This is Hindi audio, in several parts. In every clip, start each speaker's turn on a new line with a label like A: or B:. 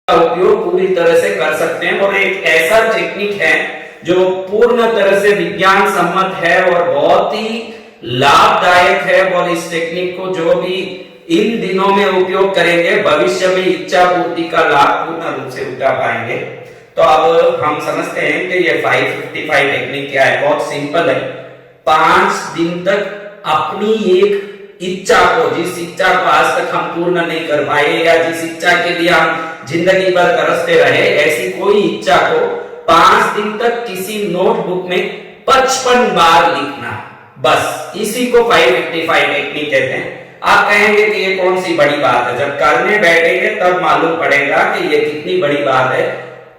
A: उपयोग पूरी तरह से कर सकते हैं और एक ऐसा टेक्निक है जो पूर्ण तरह से विज्ञान सम्मत है और बहुत ही लाभदायक है। और इस टेक्निक को जो भी इन दिनों में उपयोग करेंगे भविष्य में इच्छा पूर्ति का लाभ पूर्ण रूप से उठा पाएंगे। तो अब हम समझते हैं कि ये 555 टेक्निक क्या है। बहुत सिंपल है। 5 दिन तक अपनी एक इच्छा को, जिस इच्छा को आज तक हम पूर्ण नहीं कर पाए या जिस इच्छा के लिए हम जिंदगी भर तरसते रहे, ऐसी कोई इच्छा को 5 दिन तक किसी नोटबुक में 55 बार लिखना। बस इसी को 555 टेक्निक कहते हैं। आप कहेंगे कि ये कौन सी बड़ी बात है, जब करने बैठेंगे तब मालूम पड़ेगा कि ये कितनी बड़ी बात है।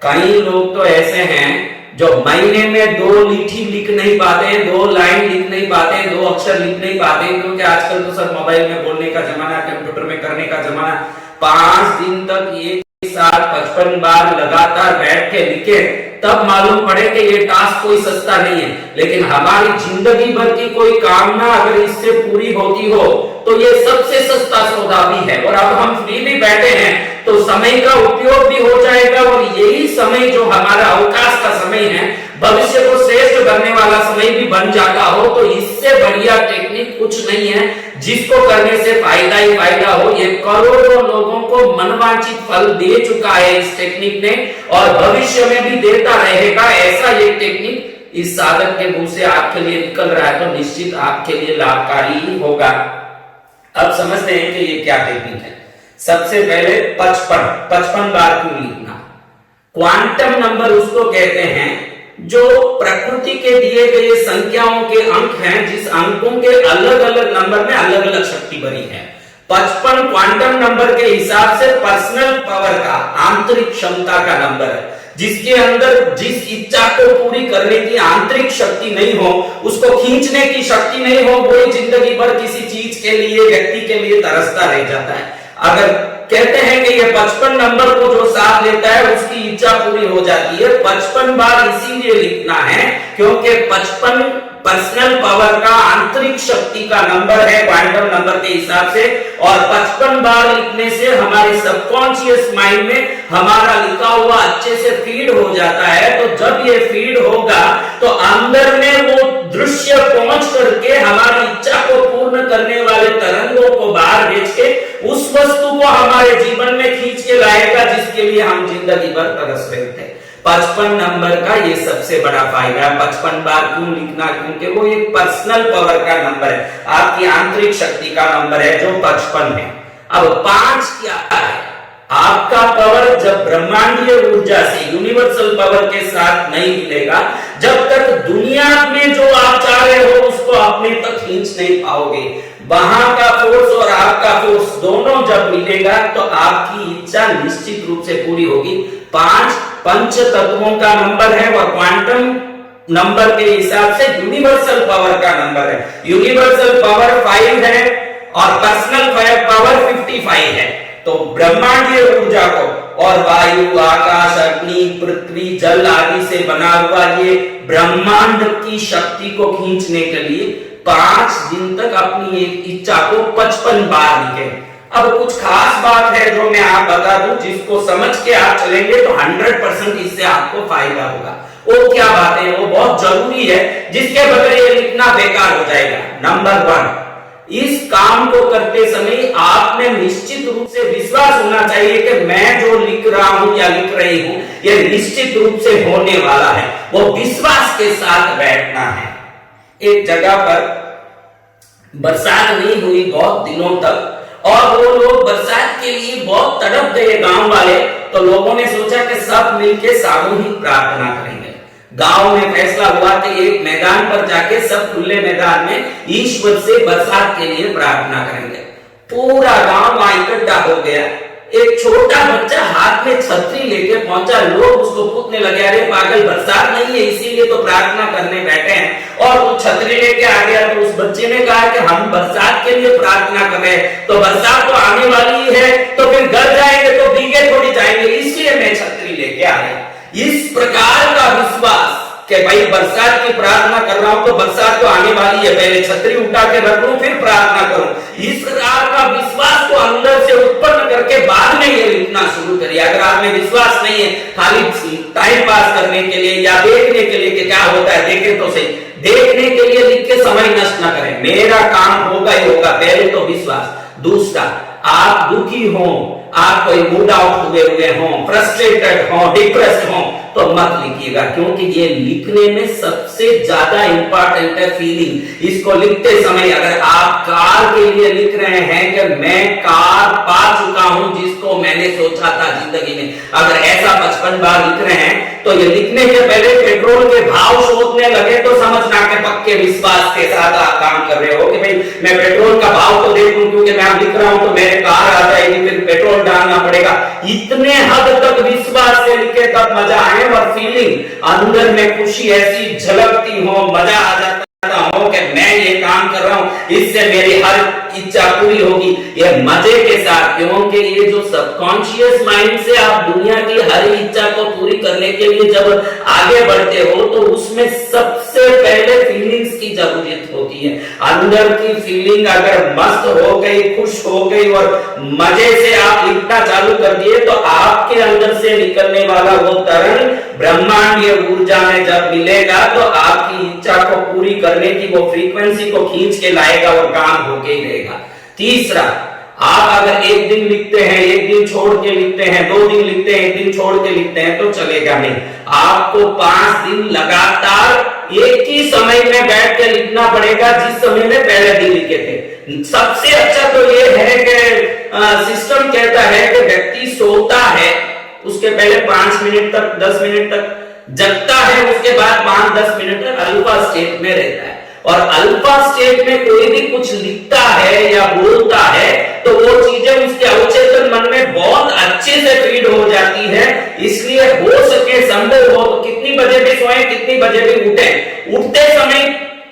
A: कई लोग तो ऐसे हैं जो महीने में 2 लिखी लिख नहीं पाते, 2 लाइन लिख नहीं पाते, 2 अक्षर लिख नहीं पाते, क्योंकि आजकल तो सब मोबाइल में बोलने का जमाना, कंप्यूटर में करने का जमाना। 5 दिन तक एक साथ 55 बार लगातार बैठ के लिखे तब मालूम पड़े कि ये टास्क कोई सस्ता नहीं है। लेकिन हमारी जिंदगी भर की कोई कामना अगर इससे पूरी होती हो तो ये सबसे सस्ता सौदा भी है। और अब हम फ्री भी बैठे हैं तो समय का उपयोग भी हो जाएगा और यही समय जो हमारा अवकाश का समय है, भविष्य को श्रेष्ठ करने वाला समय भी बन जाता हो। तो इससे बढ़िया टेक्निक कुछ नहीं है जिसको करने से फायदा ही फायदा हो। ये करोड़ों लोगों को मनवांछित फल दे चुका है इस टेक्निक ने और भविष्य में भी देता रहेगा। ऐसा ये टेक्निक इस साधक के मुंह से आपके लिए निकल रहा है तो निश्चित आपके लिए लाभकारी ही होगा। अब समझते हैं कि ये क्या टेक्निक है। सबसे पहले 55 बार क्यों लिखना। क्वांटम नंबर उसको कहते हैं जो प्रकृति के दिए गए संख्याओं के अंक हैं, जिस अंकों के अलग अलग नंबर में अलग अलग शक्ति भरी है। 55 क्वांटम नंबर के हिसाब से पर्सनल पावर का, आंतरिक क्षमता का नंबर है, जिसके अंदर जिस इच्छा को पूरी करने की आंतरिक शक्ति नहीं हो, उसको खींचने की शक्ति नहीं हो, वही जिंदगी भर किसी चीज के लिए, व्यक्ति के लिए तरसता रह जाता है। अगर कहते हैं कि ये 55 नंबर को जो साथ लेता है उसकी इच्छा पूरी हो जाती है। 55 बार इसीलिए लिखना है क्योंकि 55 पर्सनल पावर का, आंतरिक शक्ति का नंबर है क्वांटम नंबर के हिसाब से। और 55 बार लिखने से हमारे सबकॉन्शियस माइंड में हमारा लिखा हुआ अच्छे से फीड हो जाता है। तो जब ये फीड होगा तो अंदर में वो दृश्य पहुंच करके हमारी इच्छा को पूर्ण करने वाले तरंगों को बाहर भेज के उस वस्तु को हमारे जीवन में खींच के लाएगा जिसके लिए हम जिंदगी भर तरस रहे थे। 55 नंबर का ये सबसे बड़ा फायदा है। 55 बार क्यों लिखना, क्योंकि वो एक पर्सनल पावर का नंबर है, आपकी आंतरिक शक्ति का नंबर है जो 55 है। अब 5 क्या है? आपका पावर जब ब्रह्मांडीय ऊर्जा से, यूनिवर्सल पावर के साथ नहीं मिलेगा, जब तक दुनिया में जो आप चाह रहे हो उसको अपने तक खींच नहीं पाओगे। वहां का फोर्स और आपका फोर्स दोनों जब मिलेगा तो आपकी इच्छा निश्चित रूप से पूरी होगी। 5 पंच तत्वों का नंबर है और क्वांटम नंबर के हिसाब से यूनिवर्सल पावर का नंबर है। यूनिवर्सल पावर 5 है और पर्सनल पावर 55 है। तो ब्रह्मांडीय ऊर्जा को और वायु, आकाश, अग्नि, पृथ्वी, जल आदि से बना हुआ ये ब्रह्मांड की शक्ति को खींचने के लिए 5 दिन तक अपनी एक इच्छा को 55 बार लिखें। अब कुछ खास बात है जो मैं आप बता दूं, जिसको समझ के आप चलेंगे तो 100% इससे आपको फायदा होगा। वो क्या बात है, वो बहुत जरूरी है, जिसके बगैर ये लिखना बेकार हो जाएगा। नंबर 1, इस काम को करते समय आप में निश्चित रूप से विश्वास होना चाहिए कि मैं जो लिख रहा हूं या लिख रही हूं ये निश्चित रूप से होने वाला है। वो विश्वास के साथ बैठना है। एक जगह पर बरसात नहीं हुई बहुत दिनों तक और वो लोग बरसात के लिए बहुत तड़प गए गांव वाले। तो लोगों ने सोचा कि सब मिलकर सामूहिक प्रार्थना करेंगे। गांव में फैसला हुआ कि एक मैदान पर जाके सब खुले मैदान में ईश्वर से बरसात के लिए प्रार्थना करेंगे। पूरा गांव वहां इकट्ठा हो गया। एक छोटा बच्चा हाथ में छतरी लेके पहुंचा। लोग उसको पूछने लगे, अरे पागल, बरसात नहीं है इसीलिए तो प्रार्थना करने बैठे हैं। और वो छतरी लेके आ गया। तो उस बच्चे ने कहा कि हम बरसात के लिए प्रार्थना कर रहे हैं, तो बरसात तो आने वाली है, तो फिर घर जाएंगे तो भीगे थोड़ी जाएंगे, इसलिए मैं छतरी लेके आ गया। इस प्रकार का विश्वास कि भाई बरसात की प्रार्थना कर रहा हूं तो बरसात तो आने वाली है, पहले छतरी उठा के रख लूं फिर प्रार्थना करूं। इस प्रकार का विश्वास को अंदर से उत्पन्न करके बाद में ये लिखना शुरू करिए। अगर आप में विश्वास नहीं है, खाली टाइम पास करने के लिए या देखने के लिए कि क्या होता है, देखे तो सही, देखने के लिए लिख के समय नष्ट ना करें। मेरा काम होगा ही होगा, पहले तो विश्वास। दूसरा, आप दुखी हो, आप कोई मूड आउट हुए हो, फ्रस्ट्रेटेड हो, डिप्रेस्ड हो, तो मत लिखिएगा, क्योंकि ये लिखने में सबसे ज्यादा इंपॉर्टेंट है फीलिंग। इसको लिखते समय अगर आप कार के लिए लिख रहे हैं कि मैं कार पा चुका हूं जिसको मैंने सोचा था जिंदगी में, अगर ऐसा 55 बार लिख रहे हैं तो ये लिखने के पहले पेट्रोल के भाव सोचने लगे तो समझना कि पक्के विश्वास के साथ आप काम कर रहे हो कि भाई मैं पेट्रोल का भाव तो देखूं, क्योंकि मैं लिख रहा हूं तो मेरे कार आ जाएगी, फिर पेट्रोल डालना पड़ेगा। इतने हद तक विश्वास से लिखे तब मजा आए और फीलिंग अंदर में खुशी ऐसी झलकती हो, मजा आ जाता हो कि मैं ये काम कर रहा हूं, इससे मेरी हर इच्छा पूरी होगी, ये मजे के साथ। क्योंकि ये जो सबकॉन्शियस माइंड से आप दुनिया की हर इच्छा को पूरी करने के लिए जब आगे बढ़ते हो तो उसमें सबसे पहले फीलिंग्स की जरूरत होती है। अंदर की फीलिंग अगर मस्त हो गई, खुश हो गई और मजे से आप लिखना चालू कर दिए तो आपके अंदर से निकलने वाला वो तरंग ब्रह्मांडीय ऊर्जा में जब मिलेगा तो आपकी इच्छा को पूरी करने की वो फ्रीक्वेंसी को खींच के लाएगा और काम होके ही रहेगा। तीसरा, आप अगर एक दिन लिखते हैं, एक दिन छोड़ के लिखते हैं, 2 दिन लिखते हैं, 1 दिन छोड़ के लिखते हैं तो चलेगा नहीं। आपको 5 दिन लगातार एक ही समय में बैठ के लिखना पड़ेगा जिस समय में पहले दिन लिखे थे। सबसे अच्छा तो ये है कि सिस्टम कहता है कि व्यक्ति सोता है उसके पहले 5 मिनट तक, 10 मिनट तक जगता है, उसके बाद 5-10 मिनट तक अल्फा स्टेट में रहता है। और अल्फा स्टेट में कोई भी कुछ लिखता है या बोलता है तो वो चीजें उसके अवचेतन मन में बहुत अच्छे से फीड हो जाती है। इसलिए हो सके, संभव हो तो कितनी बजे भी सोए, कितनी बजे भी उठे, उठते समय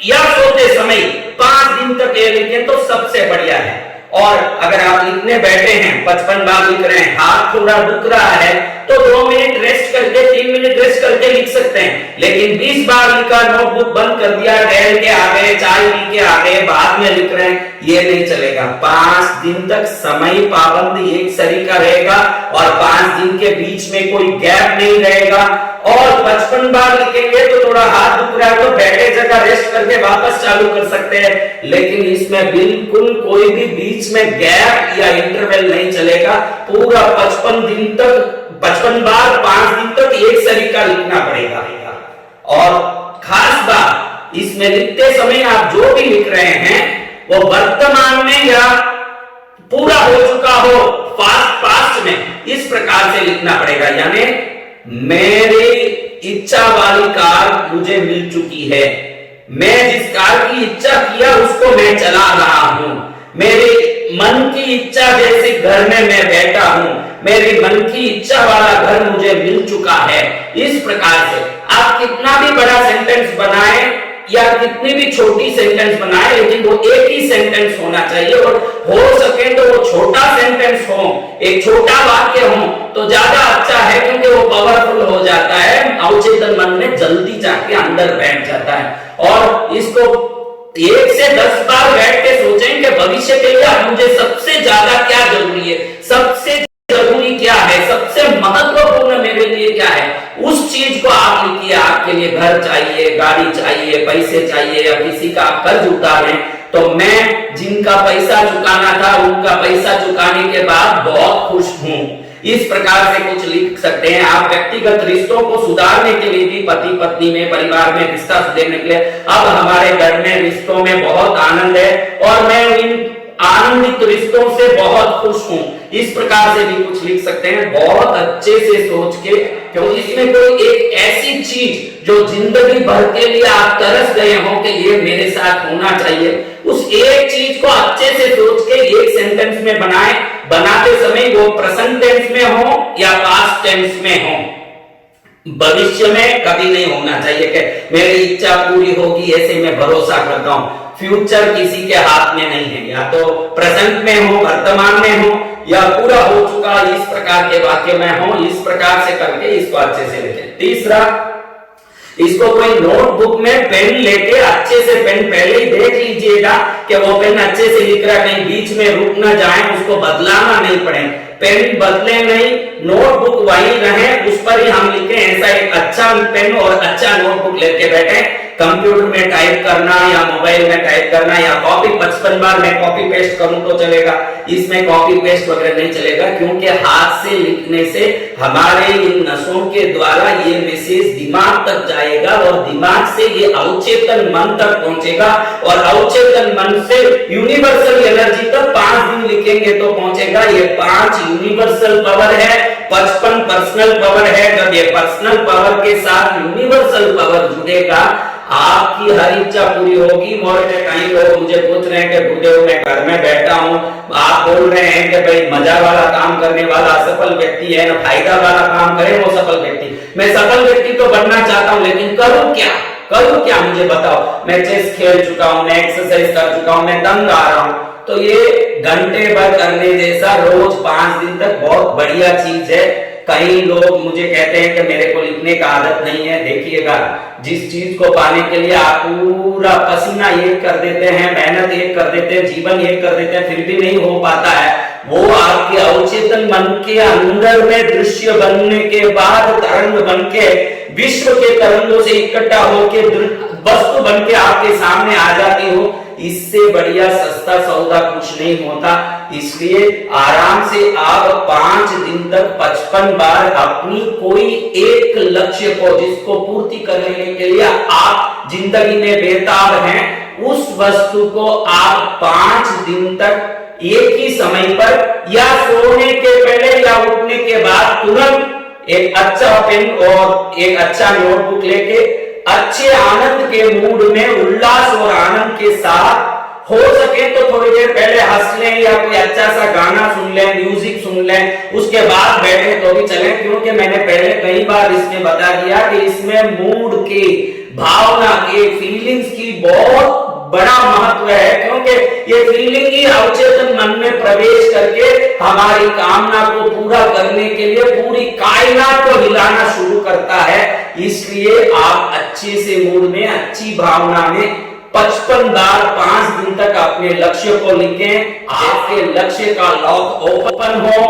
A: या सोते समय 5 दिन तक ये लिखें तो सबसे बढ़िया है। और अगर आप लिखने बैठे हैं, 55 बार लिख रहे हैं, हाथ थोड़ा दुख रहा है तो 2 मिनट रेस्ट करके, 3 मिनट रेस्ट करके लिख सकते हैं। लेकिन 20 बार लिखा, नोटबुक बंद कर दिया, टहल के आ गए, चाय पी के आ गए, बाद में लिख रहे हैं, ये नहीं चलेगा। 5 दिन तक समय पाबंदी एक तरीका रहेगा और 5 दिन के बीच में कोई गैप नहीं रहेगा। और 55 बार लिखेंगे तो थोड़ा हाथ दुख रहा है तो बैठे जगह रेस्ट करके वापस चालू कर सकते हैं। लेकिन इसमें बिल्कुल कोई भी बीच में गैप या इंटरवल नहीं चलेगा। पूरा 55 दिन तक, 55 बार 5 दिन तक एक तरीका लिखना पड़ेगा। और खास बात, इसमें लिखते समय आप जो भी लिख रहे हैं वो वर्तमान में या पूरा हो चुका हो, पास्ट में, इस प्रकार से लिखना पड़ेगा। यानी मेरी इच्छा वाली कार मुझे मिल चुकी है, मैं जिस कार की इच्छा किया उसको मैं चला रहा हूं, मेरी मन की इच्छा जैसे घर में मैं बैठा हूं, मेरी मन की इच्छा वाला घर मुझे मिल चुका है। इस प्रकार से आप कितना भी बड़ा सेंटेंस बनाएं या कितनी भी छोटी सेंटेंस बनाएं, लेकिन वो एक ही सेंटेंस होना चाहिए। और हो सके तो वो छोटा सेंटेंस हो, एक छोटा वाक्य हो तो ज्यादा अच्छा है, क्योंकि वो पावरफुल हो जाता है, अवचेतन मन में जल्दी जाके अंदर बैठ जाता है। और इसको 1 से 10 बार बैठ के सोचें कि भविष्य के लिए मुझे सबसे ज्यादा क्या जरूरी है, सबसे जरूरी क्या है, सबसे महत्वपूर्ण मेरे लिए क्या है, उस चीज को आप लिखिए। आपके लिए घर चाहिए, गाड़ी चाहिए, पैसे चाहिए, या किसी का कर्ज उतारे तो मैं जिनका पैसा चुकाना था उनका पैसा चुकाने के बाद बहुत खुश हूं। इस प्रकार से कुछ लिख सकते हैं आप। व्यक्तिगत रिश्तों को सुधारने के लिए भी, पति पत्नी में, परिवार में रिश्ता सुधारने के लिए, अब हमारे घर में रिश्तों में बहुत आनंद है और मैं इन आनंदित रिश्तों से बहुत खुश हूं। इस प्रकार से भी कुछ लिख सकते हैं, बहुत अच्छे से सोच के, क्योंकि इसमें कोई एक ऐसी चीज जो जिंदगी भर के लिए आप तरस गए हो कि ये मेरे साथ होना चाहिए, उस एक चीज को अच्छे से सोच के एक सेंटेंस में बनाएं। बनाते समय वो प्रेजेंट टेंस में हो या पास्ट टेंस में हो, भविष्य में कभी नहीं होना चाहिए कि मेरी इच्छा पूरी होगी ऐसे मैं भरोसा करता हूं। फ्यूचर किसी के हाथ में नहीं है, या तो प्रेजेंट में हो, वर्तमान में हो, या पूरा हो चुका इस प्रकार के वाक्य में हो। इस प्रकार से करके इसको अच्छे से लिखें। तीसरा, इसको कोई नोटबुक में पेन लेके अच्छे से पेन पहले ही देख लीजिएगा कि वो पेन अच्छे से लिख रहा है, कहीं बीच में रुक ना जाए, उसको बदलाना नहीं पड़े, पेन बदले नहीं, नोटबुक वही रहे, उस पर ही हम लिखें। ऐसा एक अच्छा पेन और अच्छा नोटबुक लेके बैठे, कंप्यूटर में टाइप करना या मोबाइल में टाइप करना या कॉपी 55 बार मैं कॉपी पेस्ट करूं तो चलेगा, इसमें कॉपी पेस्ट वगैरह नहीं चलेगा, क्योंकि हाथ से लिखने से हमारे इन नसों के द्वारा ये मैसेज दिमाग तक जाएगा और दिमाग से ये अवचेतन मन तक पहुंचेगा और अवचेतन मन से यूनिवर्सल एनर्जी तक 5 दिन लिखेंगे तो पहुंचेगा। ये 5 यूनिवर्सल पावर है, 55 पर्सनल पावर है। जब ये पर्सनल पावर के साथ यूनिवर्सल पावर जुड़ेगा, आपकी हर इच्छा पूरी होगी। मोरे कई लोग मुझे पूछ रहे हैं कि गुरुदेव मैं घर में बैठा हूँ, आप बोल रहे हैं कि भाई मजा वाला काम करने वाला असफल व्यक्ति है ना, फायदा वाला काम करे वो सफल व्यक्ति। मैं सफल व्यक्ति तो बनना चाहता हूँ, लेकिन करूँ क्या मुझे बताओ। मैं चेस खेल चुका हूँ, मैं एक्सरसाइज कर चुका हूँ, मैं दंग आ रहा हूँ, तो ये घंटे भर करने जैसा रोज 5 दिन तक बहुत बढ़िया चीज है। कई लोग मुझे कहते हैं कि मेरे को लिखने का आदत नहीं है। देखिएगा, जिस चीज को पाने के लिए आप पूरा पसीना एक कर देते हैं, मेहनत एक कर देते हैं, जीवन एक कर देते हैं, फिर भी नहीं हो पाता है, वो आपके अवचेतन मन के अंदर में दृश्य बनने के बाद तरंग बन के विश्व के तरंगों से इकट्ठा होकर वस्तु बन के आपके सामने आ जाती हो। इससे बढ़िया सस्ता सौदा कुछ नहीं होता। इसलिए आराम से आप 5 दिन तक 55 बार अपनी कोई एक लक्ष्य को जिसको पूर्ति करने के लिए आप जिंदगी में बेताब हैं, उस वस्तु को आप 5 दिन तक एक ही समय पर या सोने के पहले या उठने के बाद तुरंत एक अच्छा पेन और एक अच्छा नोटबुक लेके अच्छे आनंद के मूड में उल्लास और आनंद के साथ, हो सके तो थोड़ी देर पहले हंस लें या कोई अच्छा सा गाना सुन लें, म्यूजिक सुन लें, उसके बाद बैठे तो भी चले। क्योंकि मैंने पहले कई बार इसमें बता दिया कि इसमें मूड के, भावना के, फीलिंग्स की बहुत बड़ा महत्व है, क्योंकि ये फीलिंग ही अवचेतन मन में प्रवेश करके हमारी कामना को पूरा करने के लिए पूरी कायनात को हिलाना शुरू करता है। इसलिए आप अच्छे से मूड में, अच्छी भावना में 55 बार 5 दिन तक अपने लक्ष्य को लिखें। आपके लक्ष्य का लॉक ओपन हो,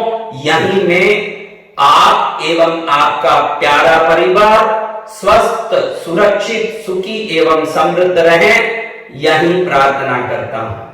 A: यहीं में आप एवं आपका प्यारा परिवार स्वस्थ, सुरक्षित, सुखी एवं समृद्ध रहें, यही प्रार्थना करता हूं।